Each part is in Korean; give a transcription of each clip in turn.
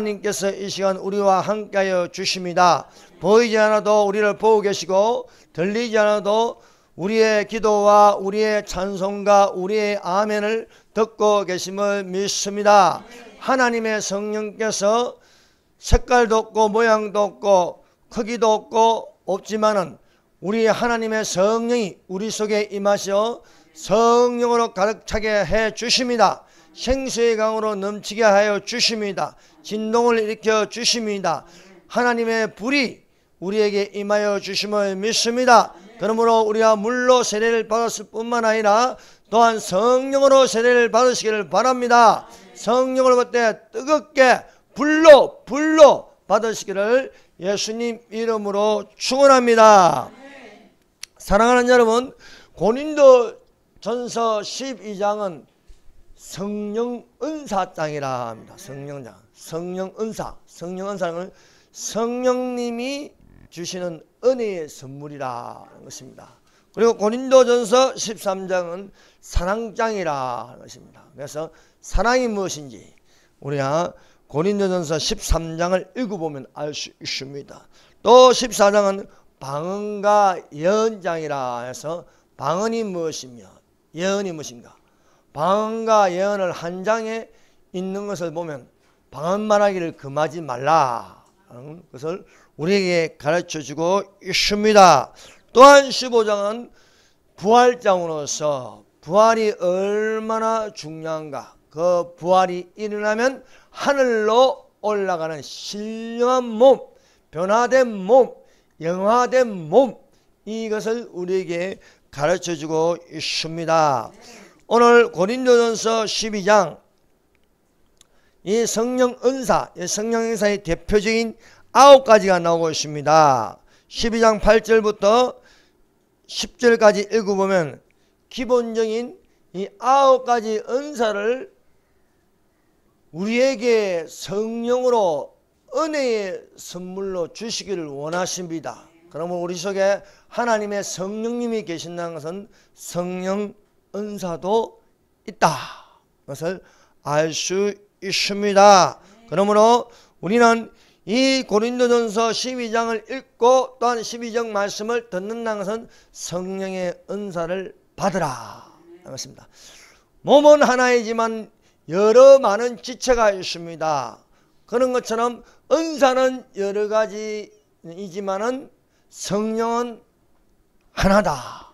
하나님께서 이 시간 우리와 함께하여 주십니다. 보이지 않아도 우리를 보고 계시고 들리지 않아도 우리의 기도와 우리의 찬송과 우리의 아멘을 듣고 계심을 믿습니다. 하나님의 성령께서 색깔도 없고 모양도 없고 크기도 없고 없지만은 우리 하나님의 성령이 우리 속에 임하셔 성령으로 가득 차게 해 주십니다. 생수의 강으로 넘치게 하여 주십니다. 진동을 일으켜 주십니다. 하나님의 불이 우리에게 임하여 주심을 믿습니다. 그러므로 우리가 물로 세례를 받았을 뿐만 아니라 또한 성령으로 세례를 받으시기를 바랍니다. 성령을 받을 때 뜨겁게 불로 받으시기를 예수님 이름으로 축원합니다. 사랑하는 여러분, 고린도 전서 12장은 성령 은사장이라 합니다. 성령장, 성령 은사는 성령님이 주시는 은혜의 선물이라 하는 것입니다. 그리고 고린도전서 13장은 사랑장이라 하는 것입니다. 그래서 사랑이 무엇인지 우리가 고린도전서 13장을 읽어보면 알 수 있습니다. 또 14장은 방언과 예언장이라 해서 방언이 무엇이며 예언이 무엇인가. 방언과 예언을 한 장에 있는 것을 보면 방언 말하기를 금하지 말라 하는 것을 우리에게 가르쳐주고 있습니다. 또한 15장은 부활장으로서 부활이 얼마나 중요한가. 그 부활이 일어나면 하늘로 올라가는 신령한 몸, 변화된 몸, 영화된 몸, 이것을 우리에게 가르쳐주고 있습니다. 오늘 고린도전서 12장 이 성령 은사, 성령 은사의 대표적인 9가지가 나오고 있습니다. 12장 8절부터 10절까지 읽어보면 기본적인 이 9가지 은사를 우리에게 성령으로 은혜의 선물로 주시기를 원하십니다. 그러면 우리 속에 하나님의 성령님이 계신다는 것은 성령 은사도 있다. 그것을 알 수 있습니다. 그러므로 우리는 이 고린도전서 12장을 읽고 또한 12장 말씀을 듣는다는 것은 성령의 은사를 받으라. 그렇습니다. 몸은 하나이지만 여러 많은 지체가 있습니다. 그런 것처럼 은사는 여러 가지이지만은 성령은 하나다.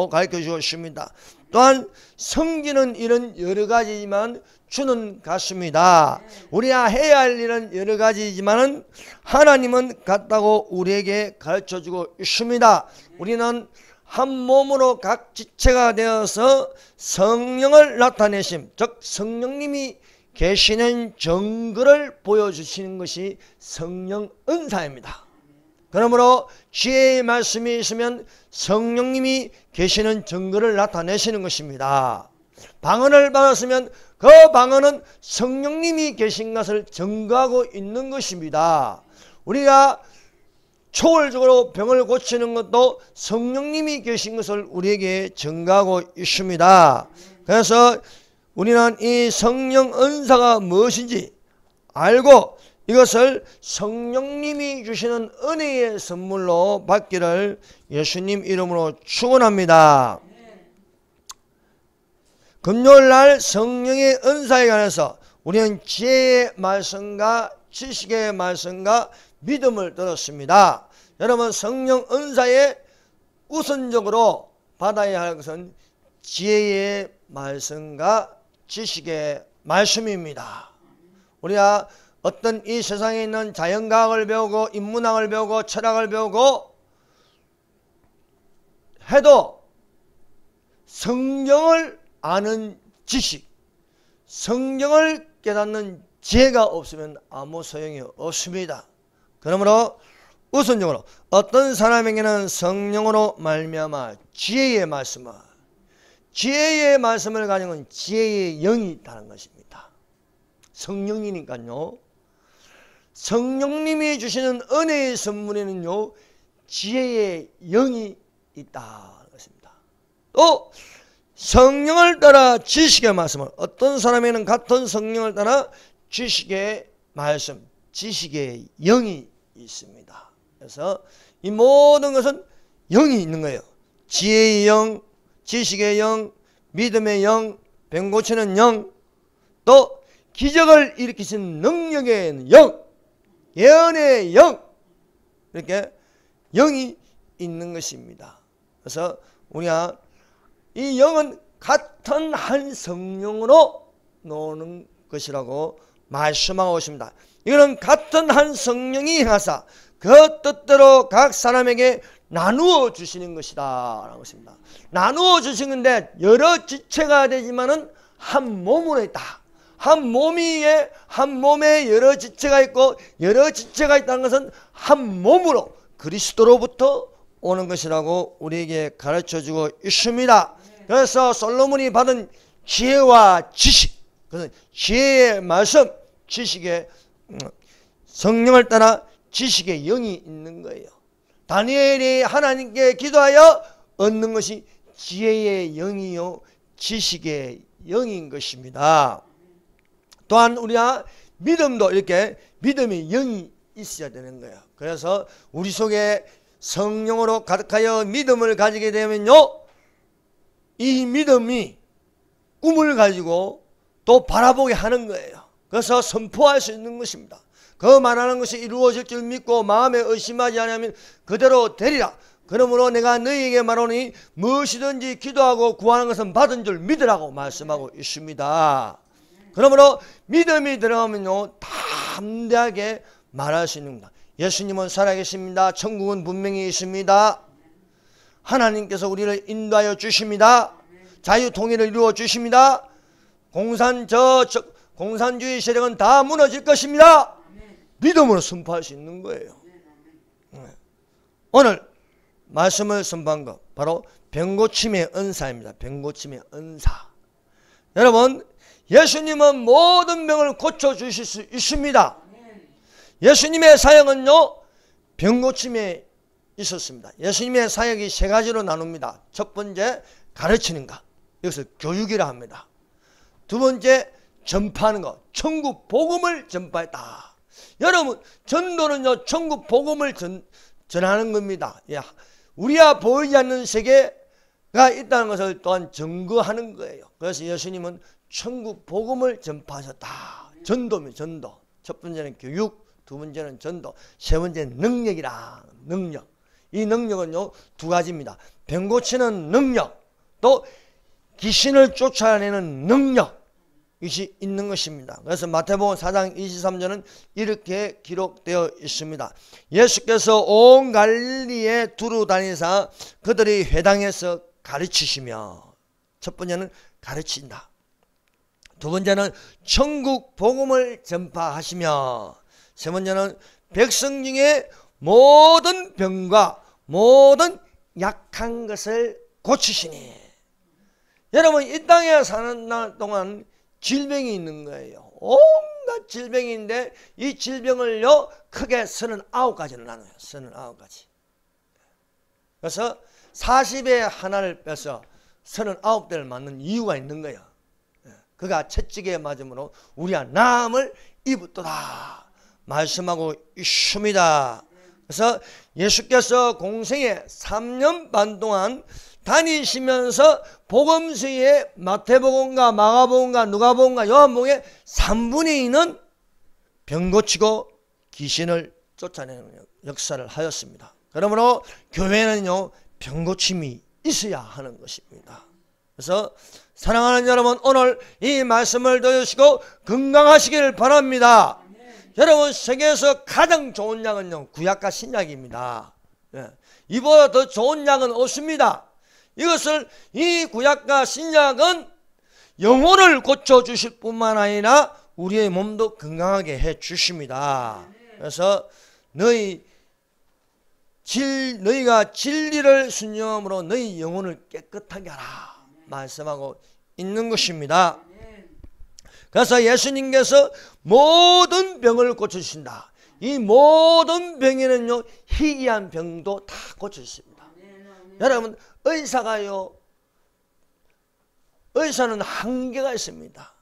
가르쳐 주고 있습니다. 또한 성기는 이런 여러 가지지만 주는 같습니다. 우리가 해야 할 일은 여러 가지지만은 하나님은 같다고 우리에게 가르쳐 주고 있습니다. 우리는 한 몸으로 각 지체가 되어서 성령을 나타내심, 즉 성령님이 계시는 증거를 보여주시는 것이 성령 은사입니다. 그러므로 지혜의 말씀이 있으면 성령님이 계시는 증거를 나타내시는 것입니다. 방언을 받았으면 그 방언은 성령님이 계신 것을 증거하고 있는 것입니다. 우리가 초월적으로 병을 고치는 것도 성령님이 계신 것을 우리에게 증거하고 있습니다. 그래서 우리는 이 성령 은사가 무엇인지 알고 이것을 성령님이 주시는 은혜의 선물로 받기를 예수님 이름으로 축원합니다. 금요일날 성령의 은사에 관해서 우리는 지혜의 말씀과 지식의 말씀과 믿음을 들었습니다. 여러분, 성령 은사에 우선적으로 받아야 할 것은 지혜의 말씀과 지식의 말씀입니다. 우리가 어떤 이 세상에 있는 자연과학을 배우고 인문학을 배우고 철학을 배우고 해도 성경을 아는 지식, 성경을 깨닫는 지혜가 없으면 아무 소용이 없습니다. 그러므로 우선적으로 어떤 사람에게는 성령으로 말미암아 지혜의 말씀을 가진 건 지혜의 영이 있다는 것입니다. 성령이니까요. 성령님이 주시는 은혜의 선물에는요 지혜의 영이 있다는 것입니다. 또 성령을 따라 지식의 말씀을, 어떤 사람에게는 같은 성령을 따라 지식의 말씀, 지식의 영이 있습니다. 그래서 이 모든 것은 영이 있는 거예요. 지혜의 영, 지식의 영, 믿음의 영, 병 고치는 영, 또 기적을 일으키신 능력의 영, 예언의 영, 이렇게 영이 있는 것입니다. 그래서 우리가 이 영은 같은 한 성령으로 노는 것이라고 말씀하고 있습니다. 이거는 같은 한 성령이 행하사 그 뜻대로 각 사람에게 나누어 주시는 것이다 라고 했습니다. 나누어 주시는 건데 여러 지체가 되지만은 한 몸으로 있다. 한 몸에 여러 지체가 있고 여러 지체가 있다는 것은 한 몸으로 그리스도로부터 오는 것이라고 우리에게 가르쳐주고 있습니다. 그래서 솔로몬이 받은 지혜와 지식, 그것은 지혜의 말씀, 지식의 성령을 따라 지식의 영이 있는 거예요. 다니엘이 하나님께 기도하여 얻는 것이 지혜의 영이요 지식의 영인 것입니다. 또한 우리가 믿음도 이렇게 믿음의 영이 있어야 되는 거예요. 그래서 우리 속에 성령으로 가득하여 믿음을 가지게 되면요, 이 믿음이 꿈을 가지고 또 바라보게 하는 거예요. 그래서 선포할 수 있는 것입니다. 그 말하는 것이 이루어질 줄 믿고 마음에 의심하지 않으면 그대로 되리라. 그러므로 내가 너희에게 말하노니 무엇이든지 기도하고 구하는 것은 받은 줄 믿으라고 말씀하고 있습니다. 그러므로 믿음이 들어가면요 담대하게 말할 수 있는 겁니다. 예수님은 살아계십니다. 천국은 분명히 있습니다. 하나님께서 우리를 인도하여 주십니다. 자유통일을 이루어 주십니다. 공산주의 세력은 다 무너질 것입니다. 믿음으로 선포할 수 있는 거예요. 오늘 말씀을 선포한 것 바로 병고침의 은사입니다. 병고침의 은사. 여러분, 예수님은 모든 병을 고쳐주실 수 있습니다. 예수님의 사역은요 병고침에 있었습니다. 예수님의 사역이 세 가지로 나눕니다. 첫 번째 가르치는 것, 이것을 교육이라 합니다. 두 번째 전파하는 것, 천국 복음을 전파했다. 여러분, 전도는요 천국 복음을 전하는 겁니다. 우리야 보이지 않는 세계가 있다는 것을 또한 증거하는 거예요. 그래서 예수님은 천국 복음을 전파하셨다. 전도면 전도. 첫 번째는 교육, 두 번째는 전도, 세 번째는 능력이라. 능력. 이 능력은요 두 가지입니다. 병 고치는 능력, 또 귀신을 쫓아내는 능력, 이것이 있는 것입니다. 그래서 마태복음 4장 23절은 이렇게 기록되어 있습니다. 예수께서 온 갈릴리에 두루 다니사 그들이 회당에서 가르치시며, 첫 번째는 가르친다. 두 번째는 천국 복음을 전파하시며, 세 번째는 백성 중에 모든 병과 모든 약한 것을 고치시니. 여러분, 이 땅에 사는 날 동안 질병이 있는 거예요. 온갖 질병인데 이 질병을요 크게 39가지로 나눠요. 39가지. 그래서 40에 하나를 빼서 39대를 맞는 이유가 있는 거예요. 그가 채찍에 맞음으로 우리가 나음을 입었도다 말씀하고 있습니다. 그래서 예수께서 공생에 3년 반 동안 다니시면서 복음서에 마태복음과 마가복음과 누가복음과 요한복음의 3분의 2는 병 고치고 귀신을 쫓아내는 역사를 하였습니다. 그러므로 교회는요 병 고침이 있어야 하는 것입니다. 그래서 사랑하는 여러분, 오늘 이 말씀을 들으시고 건강하시길 바랍니다. 여러분, 세계에서 가장 좋은 약은요 구약과 신약입니다. 이보다 더 좋은 약은 없습니다. 이것을, 이 구약과 신약은 영혼을 고쳐주실 뿐만 아니라 우리의 몸도 건강하게 해주십니다. 그래서 너희가 진리를 순종함으로 너희 영혼을 깨끗하게 하라 말씀하고 있는 것입니다. 그래서 예수님께서 모든 병을 고쳐주신다. 이 모든 병에는요 희귀한 병도 다 고쳐주십니다. 여러분, 의사는 한계가 있습니다.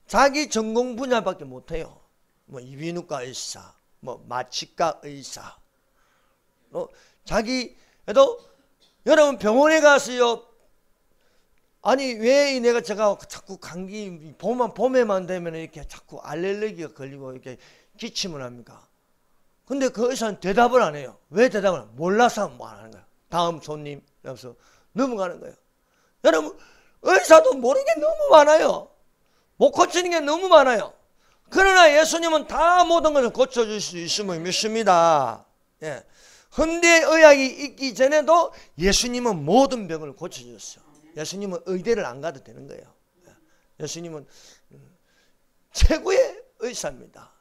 자기 전공 분야밖에 못해요. 뭐 이비인후과 의사, 뭐 마취과 의사, 자기도 여러분 병원에 가서요. 아니 왜 내가 제가 자꾸 감기 봄에만 되면 이렇게 자꾸 알레르기가 걸리고 이렇게 기침을 합니까? 근데 그 의사는 대답을 안 해요. 왜 대답을 안 해요? 몰라서 뭐 안 하는 거예요. 다음 손님 그래서 넘어가는 거예요. 여러분 의사도 모르는 게 너무 많아요. 못 고치는 게 너무 많아요. 그러나 예수님은 다 모든 것을 고쳐줄 수 있음을 믿습니다. 예. 현대의학이 있기 전에도 예수님은 모든 병을 고쳐줬어요. 예수님은 의대를 안 가도 되는 거예요. 예수님은 최고의 의사입니다.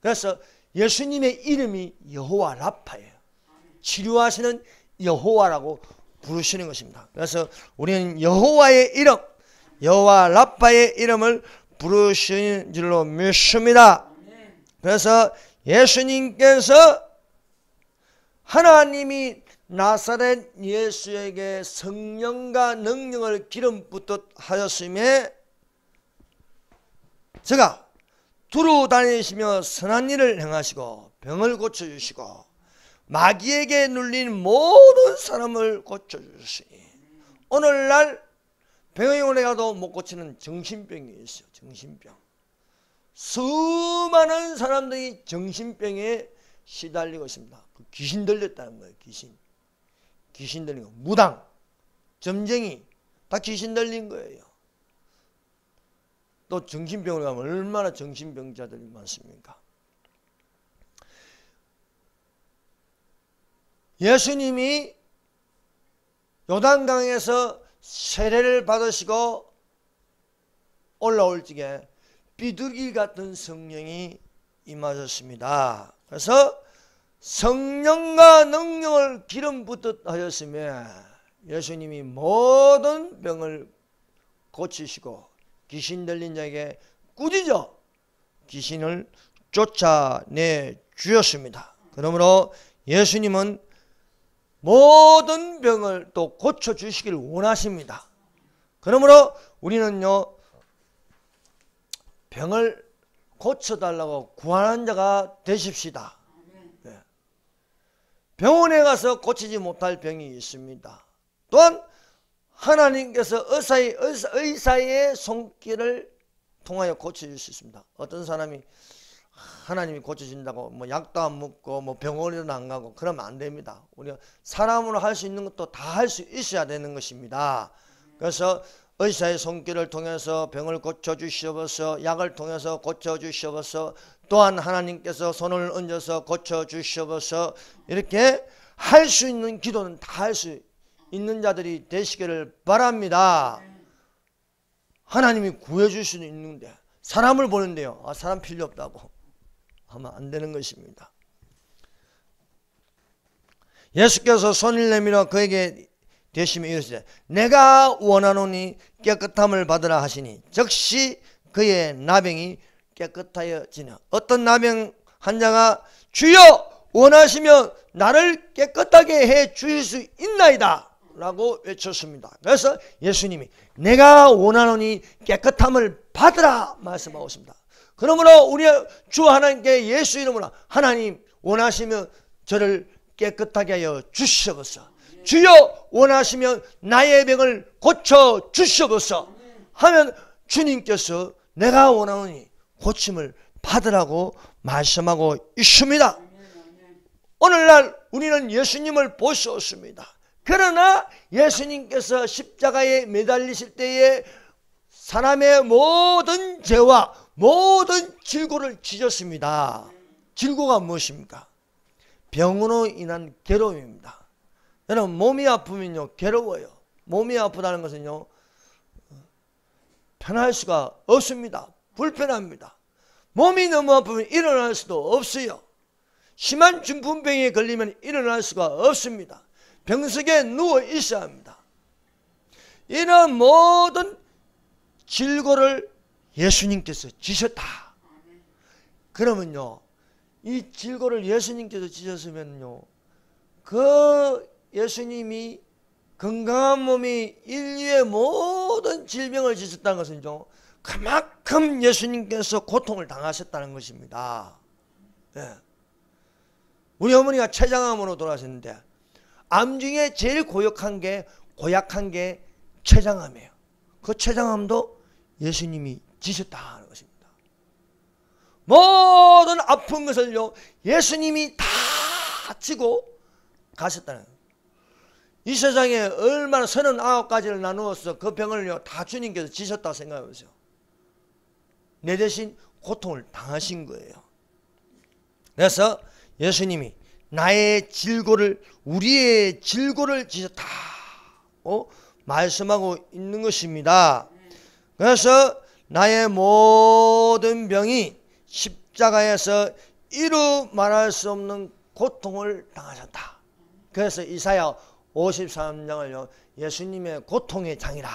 그래서 예수님의 이름이 여호와 라파예요. 치료하시는 여호와라고 부르시는 것입니다. 그래서 우리는 여호와의 이름, 여호와 라파의 이름을 부르시는 줄로 믿습니다. 그래서 예수님께서 하나님이 나사렛 예수에게 성령과 능력을 기름 붓듯 하였음에 제가 두루 다니시며 선한 일을 행하시고 병을 고쳐주시고 마귀에게 눌린 모든 사람을 고쳐주시니 오늘날 병원에 가도 못 고치는 정신병이 있어요. 정신병. 수많은 사람들이 정신병에 시달리고 있습니다. 귀신 들렸다는 거예요. 귀신 들린 거. 무당, 점쟁이 다 귀신 들린 거예요. 또 정신병을 가면 얼마나 정신병자들이 많습니까? 예수님이 요단강에서 세례를 받으시고 올라올 적에 비둘기 같은 성령이 임하셨습니다. 그래서 성령과 능력을 기름 붓듯 하였으며 예수님이 모든 병을 고치시고 귀신 들린 자에게 꾸짖어 귀신을 쫓아내 주셨습니다. 그러므로 예수님은 모든 병을 또 고쳐주시길 원하십니다. 그러므로 우리는요 병을 고쳐달라고 구하는 자가 되십시다. 네. 병원에 가서 고치지 못할 병이 있습니다. 또한 하나님께서 의사의 손길을 통하여 고쳐줄 수 있습니다. 어떤 사람이 하나님이 고쳐준다고 뭐 약도 안 먹고 뭐 병원에도 안 가고 그러면 안 됩니다. 우리가 사람으로 할 수 있는 것도 다 할 수 있어야 되는 것입니다. 그래서 의사의 손길을 통해서 병을 고쳐주시옵소서, 약을 통해서 고쳐주시옵소서, 또한 하나님께서 손을 얹어서 고쳐주시옵소서, 이렇게 할 수 있는 기도는 다 할 수 있는 자들이 되시기를 바랍니다. 하나님이 구해줄 수는 있는데 사람을 보는데요, 사람 필요 없다고 하면 안 되는 것입니다. 예수께서 손을 내밀어 그에게 대시며 이르시되 내가 원하노니 깨끗함을 받으라 하시니 즉시 그의 나병이 깨끗하여지냐. 어떤 나병 환자가 주여 원하시면 나를 깨끗하게 해 주실 수 있나이다 라고 외쳤습니다. 그래서 예수님이 내가 원하노니 깨끗함을 받으라 말씀하고 있습니다. 그러므로 우리 주 하나님께 예수 이름으로 하나님 원하시면 저를 깨끗하게 하여 주시옵소서, 주여 원하시면 나의 병을 고쳐 주시옵소서 하면 주님께서 내가 원하노니 고침을 받으라고 말씀하고 있습니다. 오늘날 우리는 예수님을 볼 수 없습니다. 그러나 예수님께서 십자가에 매달리실 때에 사람의 모든 죄와 모든 질고를 지셨습니다. 질고가 무엇입니까? 병으로 인한 괴로움입니다. 여러분 몸이 아프면요 괴로워요. 몸이 아프다는 것은요 편할 수가 없습니다. 불편합니다. 몸이 너무 아프면 일어날 수도 없어요. 심한 중풍병에 걸리면 일어날 수가 없습니다. 병석에 누워 있어야 합니다. 이런 모든 질고를 예수님께서 지셨다. 그러면요 이 질고를 예수님께서 지셨으면요 그 예수님이 건강한 몸이 인류의 모든 질병을 지셨다는 것은요 그만큼 예수님께서 고통을 당하셨다는 것입니다. 예. 우리 어머니가 췌장암으로 돌아가셨는데 암 중에 제일 고약한 게 췌장암이에요. 그 췌장암도 예수님이 지셨다는 것입니다. 모든 아픈 것을요 예수님이 다 지고 가셨다는 거예요. 이 세상에 얼마나 39가지를 나누어서 그 병을요 다 주님께서 지셨다고 생각해보세요. 내 대신 고통을 당하신 거예요. 그래서 예수님이 나의 질고를, 우리의 질고를 지셨다고 말씀하고 있는 것입니다. 그래서 나의 모든 병이 십자가에서 이루 말할 수 없는 고통을 당하셨다. 그래서 이사야 53장을요 예수님의 고통의 장이라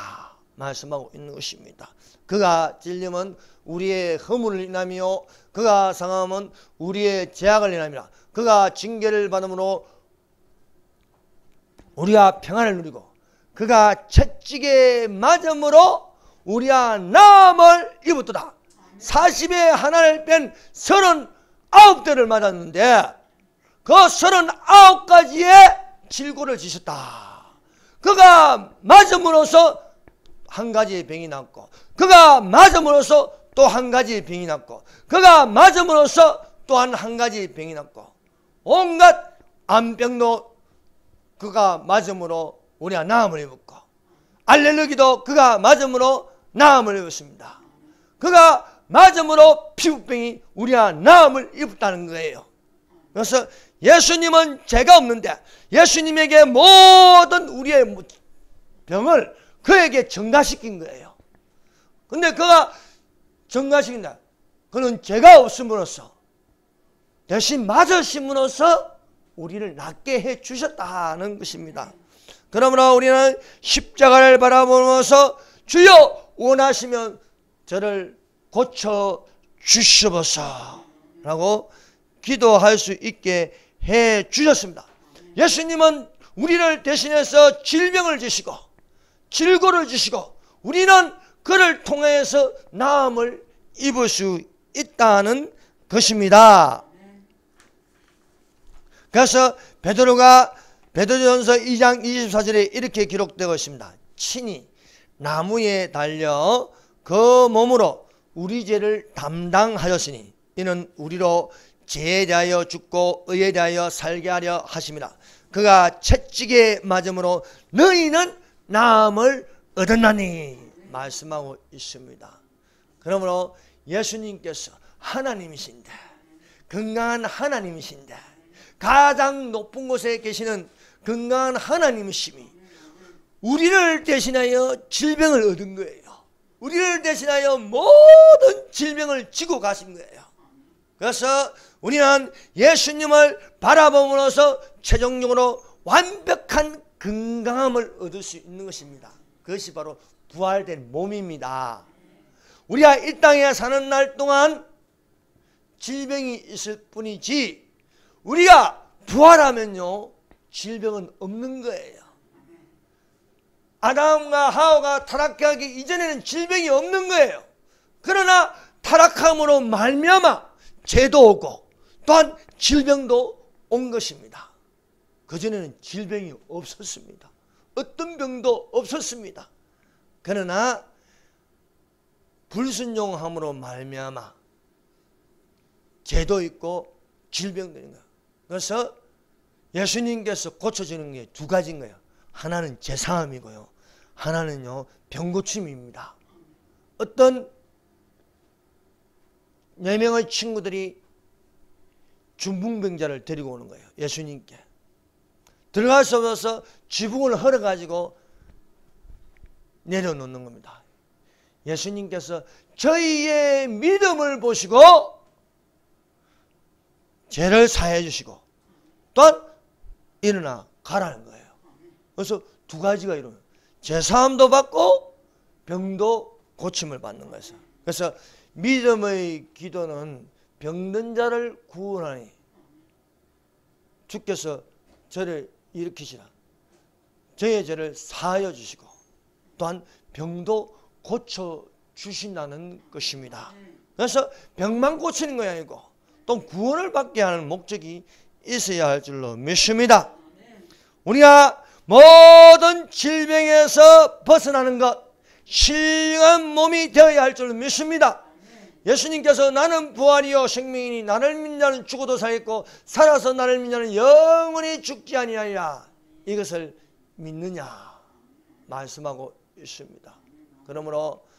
말씀하고 있는 것입니다. 그가 찔림은 우리의 허물을 인하며 그가 상함은 우리의 죄악을 인함이라. 그가 징계를 받음으로 우리가 평안을 누리고 그가 채찍에 맞음으로 우리가 나음을 입었도다. 40에 하나를 뺀 39대를 맞았는데 그 39가지의 질고를 지셨다. 그가 맞음으로써 한 가지의 병이 낫고 그가 맞음으로써 또 한 가지의 병이 낫고 그가 맞음으로써 또한 한 가지의 병이 낫고 온갖 암병도 그가 맞음으로 우리가 나음을 입었고 알레르기도 그가 맞음으로 나음을 입었습니다. 그가 맞음으로 피부병이 우리가 나음을 입었다는 거예요. 그래서 예수님은 죄가 없는데 예수님에게 모든 우리의 병을 그에게 전가시킨 거예요. 근데 그가 전가시킨다. 그는 죄가 없음으로써 대신 맞으심으로써 우리를 낫게 해 주셨다는 것입니다. 그러므로 우리는 십자가를 바라보면서 주여 원하시면 저를 고쳐 주시옵소서 라고 기도할 수 있게 해 주셨습니다. 예수님은 우리를 대신해서 질병을 주시고 질고를 주시고 우리는 그를 통해서 나음을 입을 수 있다는 것입니다. 그래서 베드로전서 2장 24절에 이렇게 기록되고 있습니다. 친히 나무에 달려 그 몸으로 우리 죄를 담당하였으니 이는 우리로 죄에 대하여 죽고 의에 대하여 살게 하려 하심이라. 그가 채찍에 맞음으로 너희는 나음을 얻었나니 말씀하고 있습니다. 그러므로 예수님께서 하나님이신데 건강한 하나님이신데 가장 높은 곳에 계시는 건강한 하나님이심이 우리를 대신하여 질병을 얻은 거예요. 우리를 대신하여 모든 질병을 지고 가신 거예요. 그래서 우리는 예수님을 바라봄으로써 최종적으로 완벽한 건강함을 얻을 수 있는 것입니다. 그것이 바로 부활된 몸입니다. 우리가 이 땅에 사는 날 동안 질병이 있을 뿐이지 우리가 부활하면요 질병은 없는 거예요. 아담과 하와가 타락하기 이전에는 질병이 없는 거예요. 그러나 타락함으로 말미암아 죄도 오고 또한 질병도 온 것입니다. 그전에는 질병이 없었습니다. 어떤 병도 없었습니다. 그러나 불순종함으로 말미암아 죄도 있고 질병도 있는 거예요. 그래서 예수님께서 고쳐주는 게 두 가지인 거예요. 하나는 죄사함이고요. 하나는요 병고침입니다. 어떤 4명의 친구들이 중풍병자를 데리고 오는 거예요. 예수님께. 들어갈 수 없어서 지붕을 헐어가지고 내려놓는 겁니다. 예수님께서 저희의 믿음을 보시고 죄를 사해 주시고 또한 일어나 가라는 거예요. 그래서 두 가지가 이루어요. 죄사함도 받고 병도 고침을 받는 거예요. 그래서 믿음의 기도는 병든 자를 구원하니 주께서 저를 일으키시라. 저의 죄를 사하여 주시고 또한 병도 고쳐 주신다는 것입니다. 그래서 병만 고치는 것이 아니고 또 구원을 받게 하는 목적이 있어야 할 줄로 믿습니다. 우리가 모든 질병에서 벗어나는 것, 신령한 몸이 되어야 할 줄로 믿습니다. 예수님께서 나는 부활이요 생명이니 나를 믿는 자는 죽어도 살겠고 살아서 나를 믿는 자는 영원히 죽지 아니하리라, 이것을 믿느냐 말씀하고 있습니다. 그러므로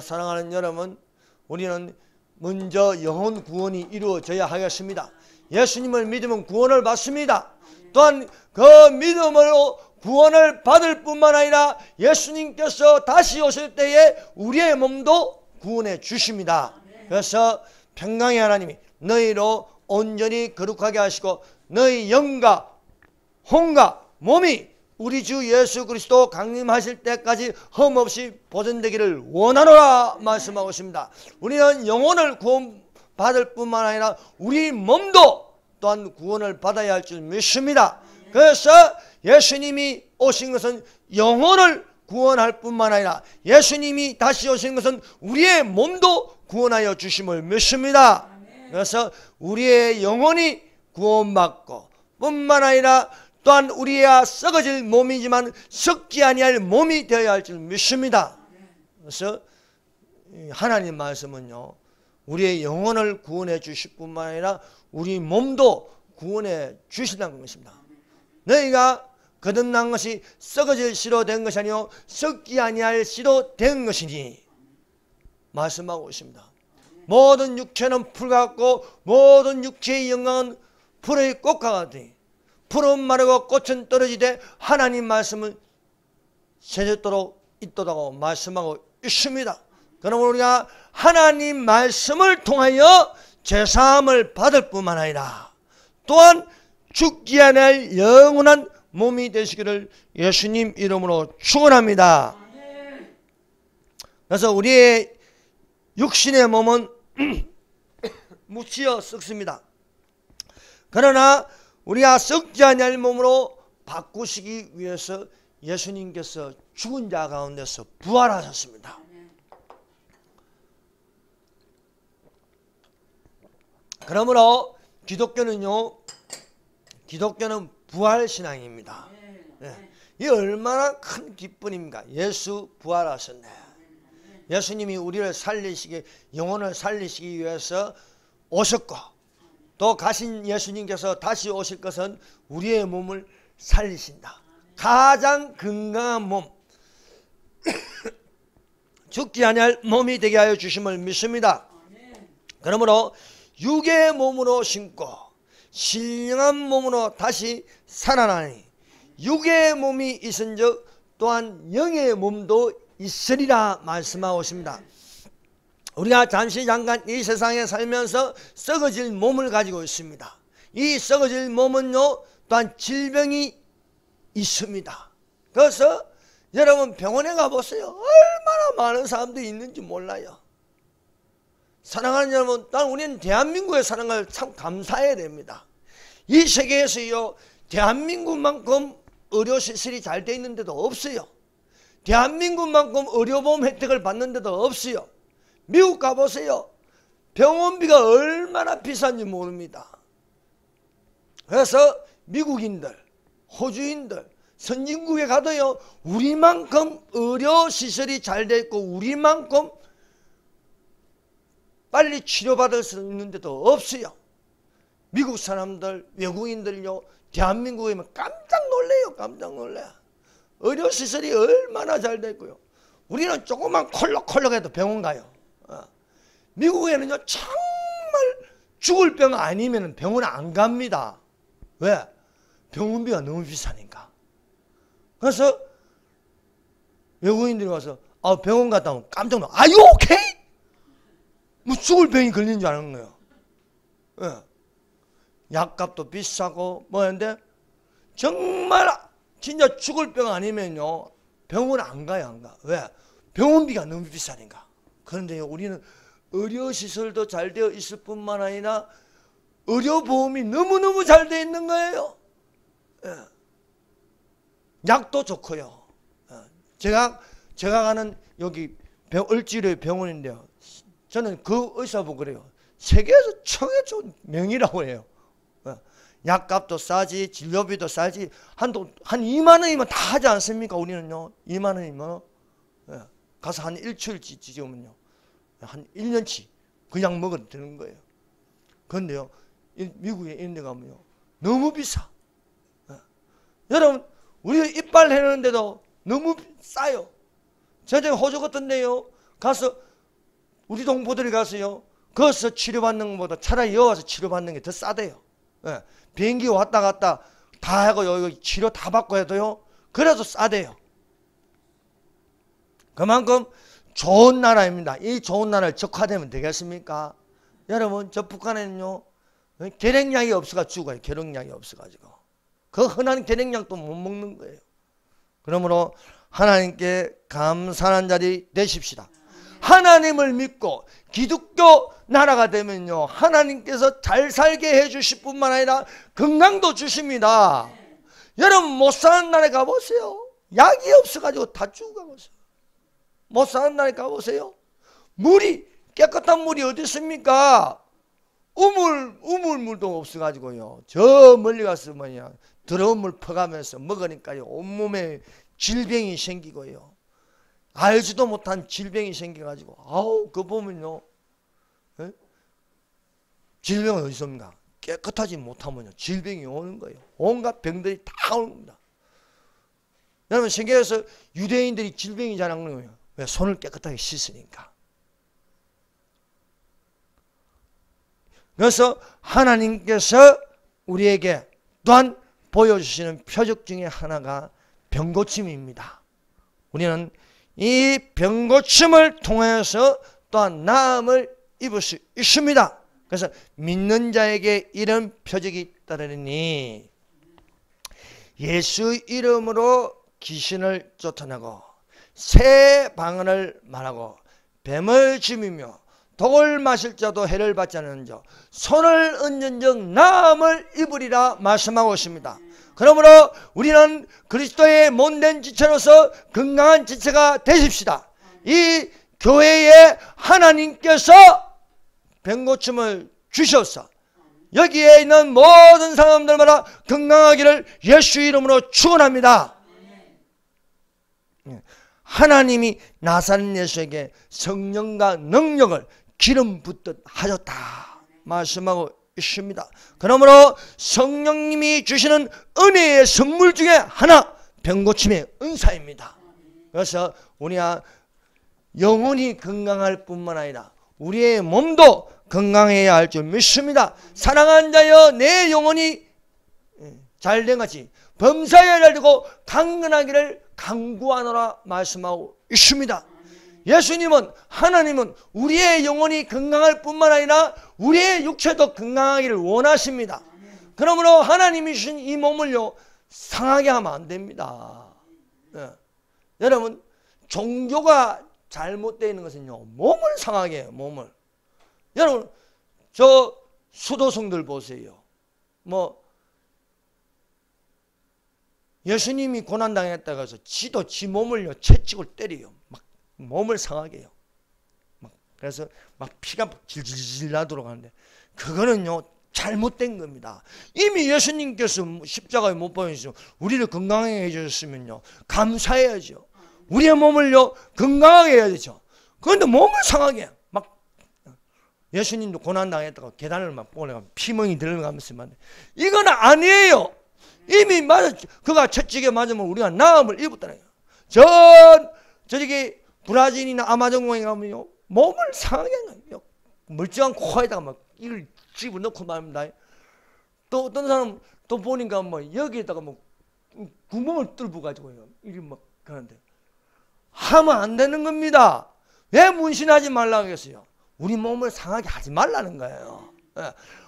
사랑하는 여러분, 우리는 먼저 영혼 구원이 이루어져야 하겠습니다. 예수님을 믿으면 구원을 받습니다. 또한 그 믿음으로 구원을 받을 뿐만 아니라 예수님께서 다시 오실 때에 우리의 몸도 구원해 주십니다. 그래서 평강의 하나님이 너희로 온전히 거룩하게 하시고 너희 영과 혼과 몸이 우리 주 예수 그리스도 강림하실 때까지 흠없이 보존되기를 원하노라 말씀하고 있습니다. 우리는 영혼을 구원받을 뿐만 아니라 우리 몸도 또한 구원을 받아야 할 줄 믿습니다. 그래서 예수님이 오신 것은 영혼을 구원할 뿐만 아니라 예수님이 다시 오신 것은 우리의 몸도 구원하여 주심을 믿습니다. 그래서 우리의 영혼이 구원받고 뿐만 아니라 또한 우리의 썩어질 몸이지만 썩지 아니할 몸이 되어야 할 줄 믿습니다. 그래서 하나님 말씀은요, 우리의 영혼을 구원해 주실 뿐만 아니라 우리 몸도 구원해 주신다는 것입니다. 너희가 거듭난 것이 썩어질 씨로 된 것이 아니요 썩지 아니할 씨로 된 것이니 말씀하고 있습니다. 모든 육체는 풀과 같고 모든 육체의 영광은 풀의 꽃과 같으니 풀은 마르고 꽃은 떨어지되 하나님 말씀은 세세토록 있도다고 말씀하고 있습니다. 그러므로 우리가 하나님 말씀을 통하여 제사함을 받을 뿐만 아니라 또한 죽지 않을 영원한 몸이 되시기를 예수님 이름으로 축원합니다. 그래서 우리의 육신의 몸은 묻히어 썩습니다. 그러나 우리가 썩지 아니할 몸으로 바꾸시기 위해서 예수님께서 죽은 자 가운데서 부활하셨습니다. 그러므로 기독교는 부활신앙입니다. 네. 이 얼마나 큰 기쁨입니까? 예수 부활하셨네. 예수님이 우리를 살리시기, 영혼을 살리시기 위해서 오셨고 또 가신 예수님께서 다시 오실 것은 우리의 몸을 살리신다. 가장 건강한 몸, 죽지 아니할 몸이 되게 하여 주심을 믿습니다. 그러므로 육의 몸으로 신고 신령한 몸으로 다시 살아나니 육의 몸이 있은즉 또한 영의 몸도 있으리라 말씀하고 있습니다. 우리가 잠깐 이 세상에 살면서 썩어질 몸을 가지고 있습니다. 이 썩어질 몸은요 또한 질병이 있습니다. 그래서 여러분 병원에 가보세요. 얼마나 많은 사람들이 있는지 몰라요. 사랑하는 여러분, 또한 우리는 대한민국에 사는 걸 참 감사해야 됩니다. 이 세계에서요 대한민국만큼 의료시설이 잘 되어 있는 데도 없어요. 대한민국만큼 의료보험 혜택을 받는 데도 없어요. 미국 가보세요. 병원비가 얼마나 비싼지 모릅니다. 그래서 미국인들, 호주인들, 선진국에 가도요 우리만큼 의료시설이 잘 되어 있고 우리만큼 빨리 치료받을 수 있는 데도 없어요. 미국 사람들, 외국인들요 대한민국에 오면 깜짝 놀래요. 깜짝 놀래. 의료시설이 얼마나 잘 되어 있고요. 우리는 조금만 콜록콜록해도 병원 가요. 미국에는요 정말 죽을 병 아니면 병원 안 갑니다. 왜? 병원비가 너무 비싸니까. 그래서 외국인들이 와서 병원 갔다 오면 깜짝 놀라. Are you okay? 뭐 죽을 병이 걸리는 줄 아는 거예요. 예. 약값도 비싸고 뭐였는데 정말 진짜 죽을 병 아니면요 병원 안 가요. 안 가. 왜? 병원비가 너무 비싸니까. 그런데 우리는 의료시설도 잘 되어 있을 뿐만 아니라 의료보험이 너무너무 잘 되어 있는 거예요. 예. 약도 좋고요. 예. 제가 가는 여기 을지로의 병원인데요. 저는 그 의사 보고 그래요. 세계에서 최고 좋은 명의라고 해요. 약값도 싸지, 진료비도 싸지. 한 2만 원이면 다 하지 않습니까? 우리는요. 2만 원이면 가서 한 일주일 지지면요. 한 1년치 그 약 먹어도 되는 거예요. 그런데요. 미국에 이런 데 가면요. 너무 비싸. 여러분, 우리가 이빨 해내는데도 너무 싸요. 제가 호주 같은 데요. 가서 우리 동포들이 가서요. 거기서 치료받는 것보다 차라리 여기 와서 치료받는 게 더 싸대요. 비행기 왔다 갔다 다 하고 여기 치료 다 받고 해도요. 그래도 싸대요. 그만큼 좋은 나라입니다. 이 좋은 나라를 적화되면 되겠습니까? 여러분, 저 북한에는요. 계량약이 없어가 죽어요. 계량약이 없어가지고. 그 흔한 계량약도 못 먹는 거예요. 그러므로 하나님께 감사하는 자리 되십시다. 하나님을 믿고 기독교 나라가 되면요. 하나님께서 잘 살게 해주실 뿐만 아니라 건강도 주십니다. 여러분, 못 사는 나라에 가보세요. 약이 없어가지고 다 죽어가보세요. 못 사는 나라에 가보세요. 물이, 깨끗한 물이 어디 있습니까? 우물물도 없어가지고요. 저 멀리 가서 더러운 물 퍼가면서 먹으니까요. 온몸에 질병이 생기고요. 알지도 못한 질병이 생겨가지고, 그거 보면요. 질병은 어디 있습니까? 깨끗하지 못하면요. 질병이 오는 거예요. 온갖 병들이 다 오는 겁니다. 여러분, 세계에서 유대인들이 질병이 잘 안 오는 거예요. 왜? 손을 깨끗하게 씻으니까. 그래서 하나님께서 우리에게 또한 보여주시는 표적 중에 하나가 병고침입니다. 우리는 이 병고침을 통해서 또한 나음을 입을 수 있습니다. 그래서 믿는 자에게 이런 표적이 따르니 예수 이름으로 귀신을 쫓아내고 새 방언을 말하고 뱀을 쥐미며 독을 마실 자도 해를 받지 않는 자 손을 얹은 즉 나음을 입으리라 말씀하고 있습니다. 그러므로 우리는 그리스도의 몸된 지체로서 건강한 지체가 되십시다. 이 교회에 하나님께서 병고침을 주셔서 여기에 있는 모든 사람들마다 건강하기를 예수 이름으로 축원합니다. 하나님이 나사렛 예수에게 성령과 능력을 기름 붓듯 하셨다 말씀하고 있습니다. 그러므로 성령님이 주시는 은혜의 선물 중에 하나 병고침의 은사입니다. 그래서 우리가 영혼이 건강할 뿐만 아니라 우리의 몸도 건강해야 할 줄 믿습니다. 사랑하는 자여 내 영혼이 잘된 같이 범사에 달리고 강건하기를 간구하노라 말씀하고 있습니다. 예수님은 하나님은 우리의 영혼이 건강할 뿐만 아니라 우리의 육체도 건강하기를 원하십니다. 그러므로 하나님이 주신 이 몸을요 상하게 하면 안 됩니다. 여러분 종교가 잘못되어 있는 것은요 몸을 상하게 해요. 몸을. 여러분 저 수도승들 보세요. 예수님이 고난당했다고 해서 지도 지 몸을요 채찍을 때려요. 막 몸을 상하게 해요. 그래서 막 피가 질질질 나도록 하는데 그거는요 잘못된 겁니다. 이미 예수님께서 십자가에 못 박히셔서 우리를 건강하게 해주셨으면요 감사해야죠. 우리의 몸을요 건강하게 해야 되죠. 그런데 몸을 상하게 해요. 막 예수님도 고난당했다고 계단을 막 올라가면 피멍이 들어가면서 이건 아니에요. 이미 그가 채찍에 맞으면 우리가 나음을 입었다는 거예요. 저기 브라질이나 아마존공에 가면요 몸을 상하게 하는 거예요. 멀쩡한 코에다가 막 이를 집어넣고 말입니다. 또 어떤 사람 또 보니까 여기에다가 구멍을 뚫어 가지고요 이리 막 그러는데 하면 안 되는 겁니다. 왜 문신하지 말라고 했어요? 우리 몸을 상하게 하지 말라는 거예요.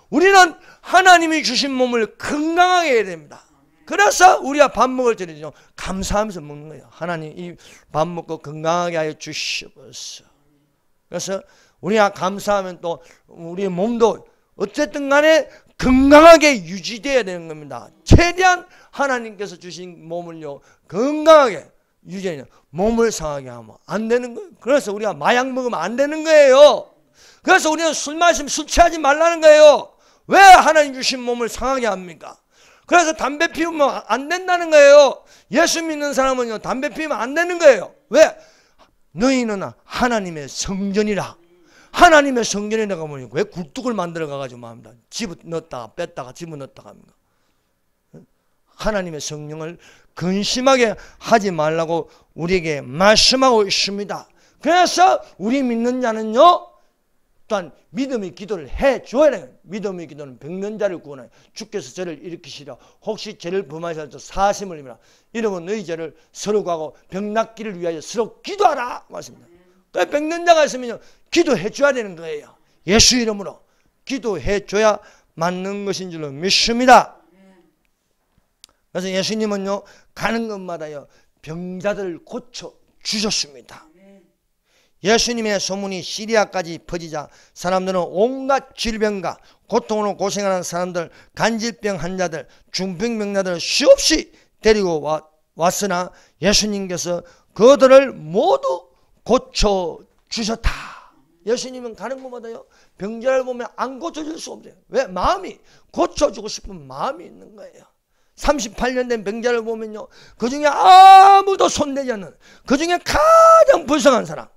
우리는 하나님이 주신 몸을 건강하게 해야 됩니다. 그래서 우리가 밥 먹을 때는요 감사하면서 먹는 거예요. 하나님 이 밥 먹고 건강하게 하여 주시옵소서. 그래서 우리가 감사하면 또 우리의 몸도 어쨌든 간에 건강하게 유지되어야 되는 겁니다. 최대한 하나님께서 주신 몸을요 건강하게 유전이 몸을 상하게 하면 안 되는 거예요. 그래서 우리가 마약 먹으면 안 되는 거예요. 그래서 우리는 술 마시면 술 취하지 말라는 거예요. 왜 하나님 주신 몸을 상하게 합니까? 그래서 담배 피우면 안 된다는 거예요. 예수 믿는 사람은요, 담배 피우면 안 되는 거예요. 왜? 너희는 하나님의 성전이라. 하나님의 성전이라고 하면 왜 굴뚝을 만들어 가지고 합니다. 집어 넣었다가 뺐다가 집어 넣었다가 합니다. 하나님의 성령을 근심하게 하지 말라고 우리에게 말씀하고 있습니다. 그래서 우리 믿는 자는요, 또한 믿음의 기도를 해줘야 돼요. 믿음의 기도는 병든 자를 구원하여 주께서 저를 일으키시라. 혹시 죄를 범하셔서 사심을 입으라. 이러면 너희 죄를 서로 구하고 병 낫기를 위하여 서로 기도하라 말씀입니다. 병든 자가 있으면 기도해 줘야 되는 거예요. 예수 이름으로 기도해 줘야 맞는 것인 줄로 믿습니다. 그래서 예수님은요, 가는 곳마다요, 병자들을 고쳐 주셨습니다. 예수님의 소문이 시리아까지 퍼지자 사람들은 온갖 질병과 고통으로 고생하는 사람들, 간질병 환자들, 중풍병자들을 수없이 데리고 왔으나 예수님께서 그들을 모두 고쳐주셨다. 예수님은 가는 곳마다요, 병자를 보면 안 고쳐줄 수 없어요. 왜? 마음이 고쳐주고 싶은 마음이 있는 거예요. 38년 된 병자를 보면요, 그 중에 아무도 손대지 않는, 그 중에 가장 불쌍한 사람,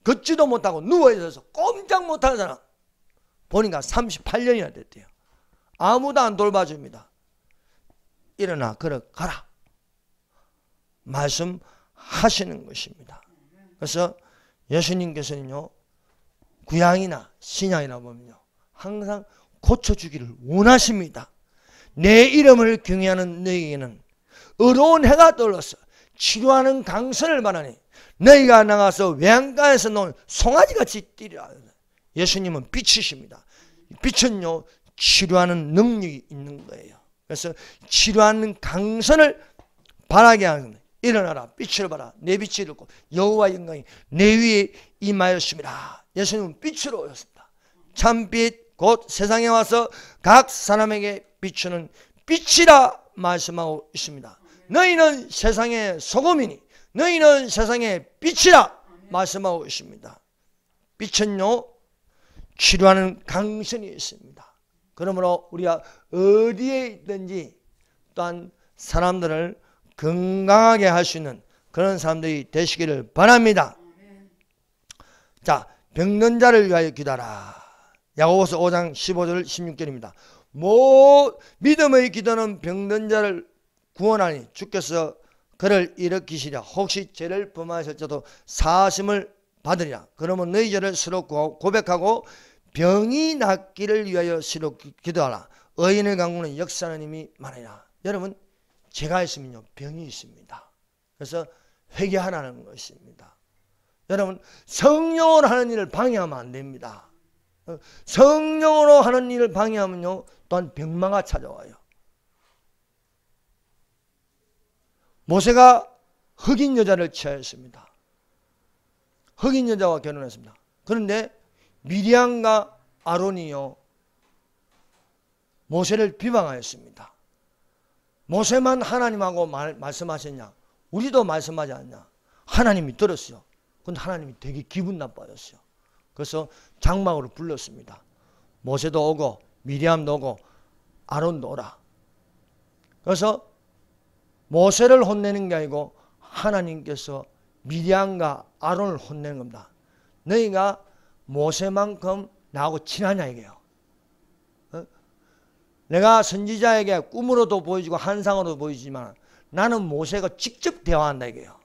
걷지도 못하고 누워있어서 꼼짝 못하는 사람 보니까 38년이나 됐대요. 아무도 안 돌봐줍니다. 일어나 걸어가라 말씀하시는 것입니다. 그래서 예수님께서는요, 구약이나 신약이나 보면요, 항상 고쳐주기를 원하십니다. 내 이름을 경외하는 너희에게는 어려운 해가 떠올라서 치료하는 강선을 바라니 너희가 나가서 외양간에서 놓은 송아지같이 뛰리라. 예수님은 빛이십니다. 빛은요, 치료하는 능력이 있는 거예요. 그래서 치료하는 강선을 바라게 하는 겁니다. 일어나라, 빛을 봐라. 내 빛이 있고 여호와의 영광이 내 위에 임하였습니다. 예수님은 빛으로 오셨습니다. 참빛 곧 세상에 와서 각 사람에게 비추는 빛이라 말씀하고 있습니다. 너희는 세상의 소금이니 너희는 세상의 빛이라 말씀하고 있습니다. 빛은요, 치료하는 강선이 있습니다. 그러므로 우리가 어디에 있든지 또한 사람들을 건강하게 할 수 있는 그런 사람들이 되시기를 바랍니다. 자, 병든 자를 위하여 기도하라. 야고보서 5장 15절 16절입니다. 믿음의 기도는 병든 자를 구원하니 주께서 그를 일으키시랴. 혹시 죄를 범하실지라도 사하심을 받으리라. 그러면 너희 죄를 서로 고백하고 병이 낫기를 위하여 서로 기도하라. 의인의 강구는 역사하는 힘이 많으리라. 여러분, 죄가 있으면요, 병이 있습니다. 그래서 회개하라는 것입니다. 여러분, 성령으로 하는 일을 방해하면 안 됩니다. 성령으로 하는 일을 방해하면요, 또한 병마가 찾아와요. 모세가 흑인 여자를 취하였습니다. 흑인 여자와 결혼했습니다. 그런데 미리암과 아론이요, 모세를 비방하였습니다. 모세만 하나님하고 말씀하셨냐? 우리도 말씀하지 않냐? 하나님이 들었어요. 근데 하나님이 되게 기분 나빠졌어요. 그래서 장막으로 불렀습니다. 모세도 오고 미리암도 오고 아론도 오라. 그래서 모세를 혼내는 게 아니고 하나님께서 미리암과 아론을 혼내는 겁니다. 너희가 모세만큼 나하고 친하냐 이게요. 내가 선지자에게 꿈으로도 보여주고 환상으로도 보여주지만 나는 모세가 직접 대화한다 이게요.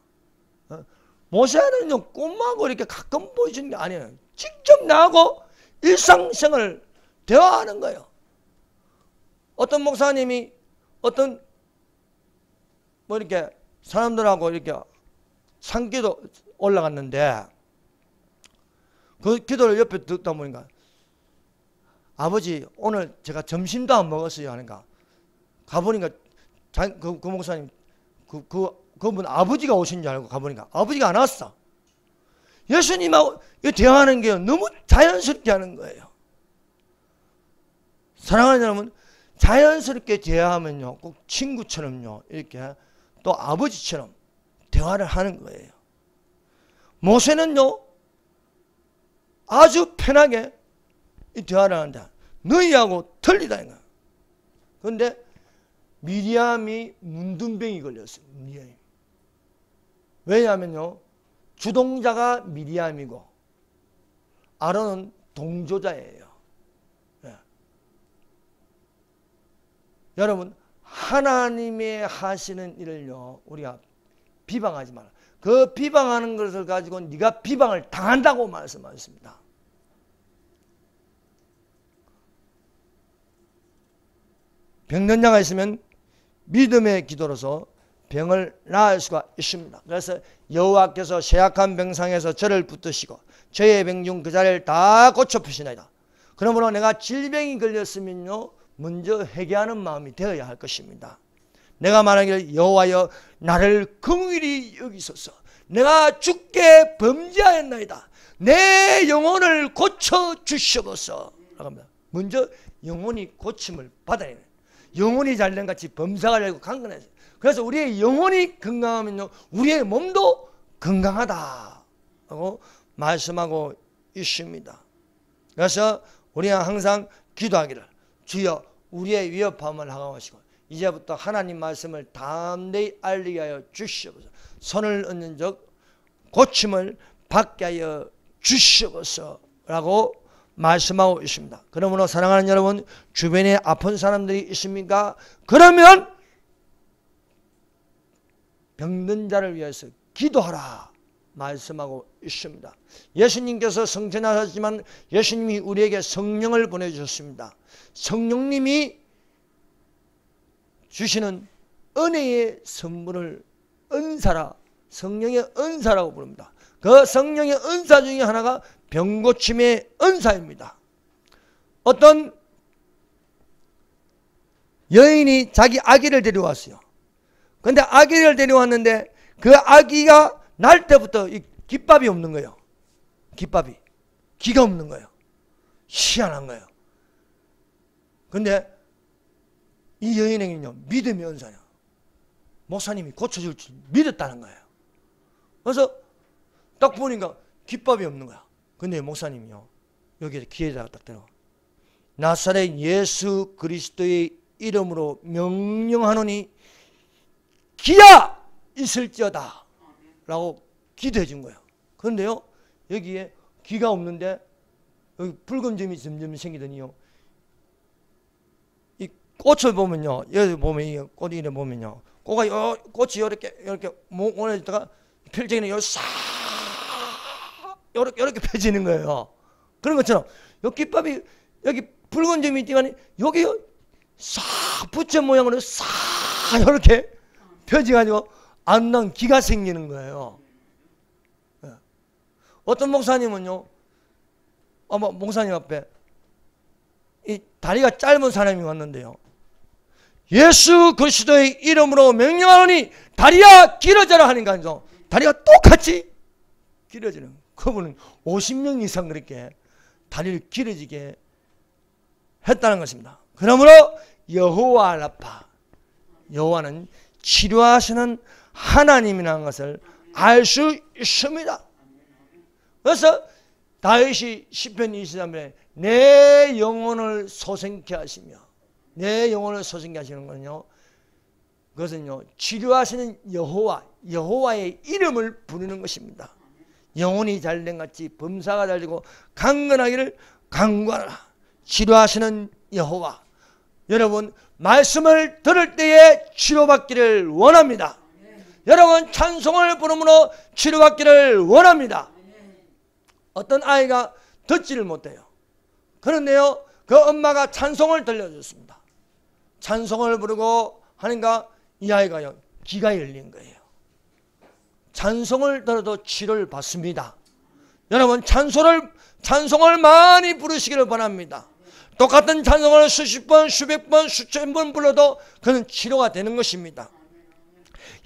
모세는 꿈하고 이렇게 가끔 보여주는 게 아니에요. 직접 나하고 일상생활을 대화하는 거예요. 어떤 목사님이 어떤 이렇게 사람들하고 이렇게 산기도 올라갔는데 그 기도를 옆에 듣다 보니까 아버지 오늘 제가 점심도 안 먹었어요 하니까 가보니까 그 목사님 그분 아버지가 오신 줄 알고 가보니까 아버지가 안 왔어. 예수님하고 대화하는 게 너무 자연스럽게 하는 거예요. 사랑하는 여러분, 자연스럽게 대화하면요 꼭 친구처럼요 이렇게 또 아버지처럼 대화를 하는 거예요. 모세는요 아주 편하게 이 대화를 한다. 너희하고 틀리다니까. 그런데 미리암이 문둥병이 걸렸어요. 미리암이. 왜냐하면요 주동자가 미리암이고 아론은 동조자예요. 네. 여러분 하나님의 하시는 일을요 우리가 비방하지 마라. 그 비방하는 것을 가지고 네가 비방을 당한다고 말씀하셨습니다. 병든 자가 있으면 믿음의 기도로서 병을 나을 수가 있습니다. 그래서 여호와께서 쇠약한 병상에서 저를 붙드시고 저의 병 중 그 자리를 다 고쳐 푸시나이다. 그러므로 내가 질병이 걸렸으면요 먼저 회개하는 마음이 되어야 할 것입니다. 내가 말하기를 여호와여 나를 긍휼히 여기소서. 내가 주께 범죄하였나이다. 내 영혼을 고쳐 주시옵소서. 먼저 영혼이 고침을 받아야 해요. 영혼이 잘된 같이 범사가 되고 강건해요. 그래서 우리의 영혼이 건강하면요 우리의 몸도 건강하다고 말씀하고 있습니다. 그래서 우리가 항상 기도하기를 주여 우리의 위협함을 하강하시고 이제부터 하나님 말씀을 담대히 알리게 하여 주시옵소서. 손을 얻는 적 고침을 받게 하여 주시옵소서 라고 말씀하고 있습니다. 그러므로 사랑하는 여러분 주변에 아픈 사람들이 있습니까? 그러면 병든 자를 위해서 기도하라 말씀하고 있습니다. 예수님께서 성천하셨지만 예수님이 우리에게 성령을 보내주셨습니다. 성령님이 주시는 은혜의 선물을 은사라 성령의 은사라고 부릅니다. 그 성령의 은사 중에 하나가 병고침의 은사입니다. 어떤 여인이 자기 아기를 데려왔어요. 그런데 아기를 데려왔는데 그 아기가 날 때부터 이 깃밥이 없는 거예요. 깃밥이. 기가 없는 거예요. 희한한 거예요. 그런데 이 여인에게는요 믿음의 은사예요. 목사님이 고쳐줄 줄 믿었다는 거예요. 그래서 딱 보니까 깃밥이 없는 거야. 근데 목사님이요 여기에 귀에다가 딱 대고 나사렛 예수 그리스도의 이름으로 명령하노니 기야 있을지어다 라고 기도해 준 거예요. 그런데요 여기에 기가 없는데 여기 붉은 점이 점점 생기더니요 이 꽃을 보면요 여기 보면 이 꽃이 이래 보면요 꽃이 이렇게 오래 있다가 펼쳐지는 요 싹 이렇게 펴지는 거예요. 그런 것처럼 요 깃밥이 여기 붉은 점이 있지만 여기 싹 부처 모양으로 싹 이렇게 펴져가지고 안 난 기가 생기는 거예요. 어떤 목사님은요, 목사님 앞에 이 다리가 짧은 사람이 왔는데요. 예수 그리스도의 이름으로 명령하노니 다리야 길어져라 하니까 다리가 똑같이 길어지는 거예요. 그분은 50명 이상 그렇게 다리를 길어지게 했다는 것입니다. 그러므로 여호와 라파, 여호와는 치료하시는 하나님이라는 것을 알 수 있습니다. 그래서 다윗이 시편 23편에 내 영혼을 소생케 하시며 내 영혼을 소생케 하시는 것은요 그것은요 치료하시는 여호와의 이름을 부르는 것입니다. 영혼이 잘된 같이 범사가 잘되고 강건하기를 강구하라. 치료하시는 여호와. 여러분 말씀을 들을 때에 치료받기를 원합니다. 여러분 찬송을 부르므로 치료받기를 원합니다. 어떤 아이가 듣지를 못해요. 그런데요 그 엄마가 찬송을 들려줬습니다. 찬송을 부르고 하니까 이 아이가요 귀가 열린 거예요. 찬송을 들어도 치료를 받습니다. 여러분 찬송을 많이 부르시기를 바랍니다. 똑같은 찬송을 수십 번, 수백 번, 수천 번 불러도 그는 치료가 되는 것입니다.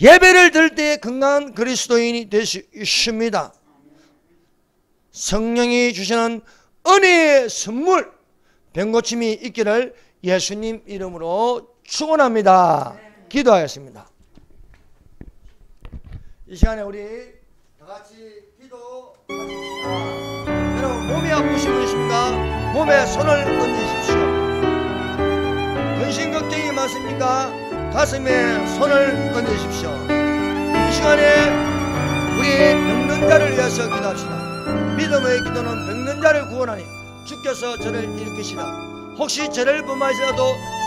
예배를 드릴 때에 건강한 그리스도인이 될 수 있습니다. 성령이 주시는 은혜의 선물, 병고침이 있기를 예수님 이름으로 축원합니다. 기도하겠습니다. 이 시간에 우리 다 같이 기도하십시다. 여러분 몸이 아프신 분 있습니까? 몸에 손을 얹으십시오. 근심 걱정이 많습니까? 가슴에 손을 얹으십시오. 이 시간에 우리 병든 자를 위해서 기도합시다. 믿음의 기도는 병든 자를 구원하니 주께서 저를 일으키시라. 혹시 저를 범하시라도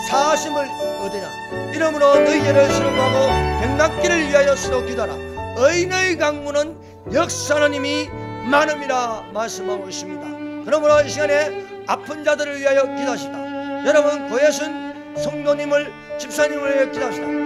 사하심을 얻으라. 이러므로 너희 죄를 수록하고 병낫기를 위하여 서로 기도하라. 의인의 강구는 역사하는 힘이 많음이라 말씀하고 있습니다. 그러므로 이 시간에 아픈 자들을 위하여 기도하시다. 여러분 고예순 성도님을 집사님을 위해 기도합시다.